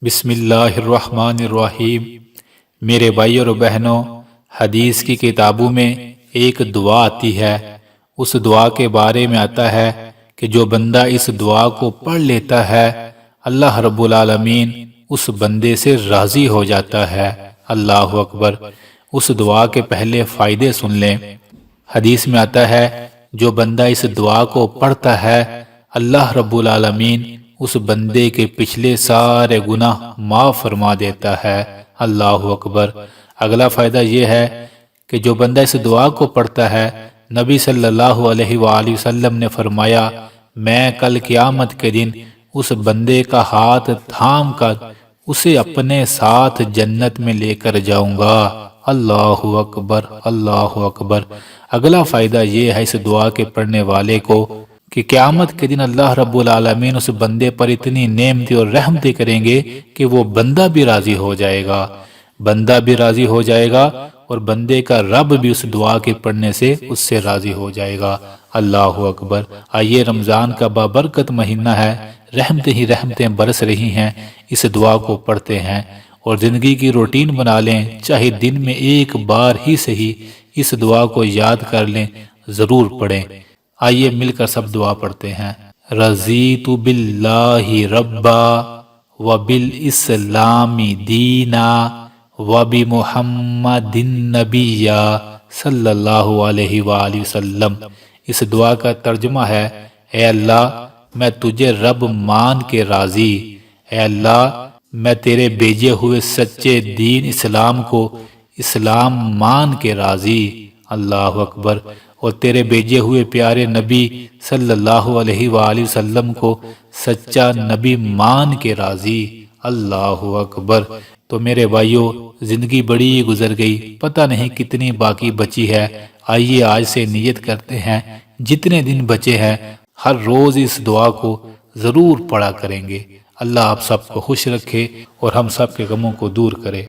بسم اللہ الرحمن الرحیم۔ میرے بھائی اور بہنوں، حدیث کی کتابوں میں ایک دعا آتی ہے۔ اس دعا کے بارے میں آتا ہے کہ جو بندہ اس دعا کو پڑھ لیتا ہے اللہ رب العالمین اس بندے سے راضی ہو جاتا ہے۔ اللہ اکبر۔ اس دعا کے پہلے فائدے سن لیں۔ حدیث میں آتا ہے جو بندہ اس دعا کو پڑھتا ہے اللہ رب العالمین اس بندے کے پچھلے سارے گناہ معاف فرما دیتا ہے۔ اللہ اکبر۔ اگلا فائدہ یہ ہے کہ جو بندہ اس دعا کو پڑھتا ہے نبی صلی اللہ علیہ وآلہ وسلم نے فرمایا میں کل قیامت کے دن اس بندے کا ہاتھ تھام کر اسے اپنے ساتھ جنت میں لے کر جاؤں گا۔ اللہ اکبر، اللہ اکبر۔ اگلا فائدہ یہ ہے اس دعا کے پڑھنے والے کو کہ قیامت کے دن اللہ رب العالمین اس بندے پر اتنی نعمتیں اور رحمتیں کریں گے کہ وہ بندہ بھی راضی ہو جائے گا، بندہ بھی راضی ہو جائے گا اور بندے کا رب بھی اس دعا کے پڑھنے سے اس سے راضی ہو جائے گا۔ اللہ اکبر۔ آئیے رمضان کا بابرکت مہینہ ہے، رحمتیں ہی رحمتیں برس رہی ہیں، اس دعا کو پڑھتے ہیں اور زندگی کی روٹین بنا لیں، چاہے دن میں ایک بار ہی صحیح اس دعا کو یاد کر لیں، ضرور پڑھیں۔ آئیے مل کر سب دعا پڑھتے ہیں۔ رضیت باللہ ربا وبالاسلام دینا وبمحمد نبی صلی اللہ علیہ وآلہ وسلم۔ اس دعا کا ترجمہ ہے اے اللہ میں تجھے رب مان کے راضی، اے اللہ میں تیرے بھیجے ہوئے سچے دین اسلام کو اسلام مان کے راضی۔ اللہ اکبر۔ اور تیرے بھیجے ہوئے پیارے نبی صلی اللہ علیہ وآلہ وسلم کو سچا نبی مان کے راضی۔ اللہ اکبر۔ تو میرے بھائیوں، زندگی بڑی گزر گئی، پتہ نہیں کتنی باقی بچی ہے۔ آئیے آج سے نیت کرتے ہیں جتنے دن بچے ہیں ہر روز اس دعا کو ضرور پڑھا کریں گے۔ اللہ آپ سب کو خوش رکھے اور ہم سب کے غموں کو دور کرے۔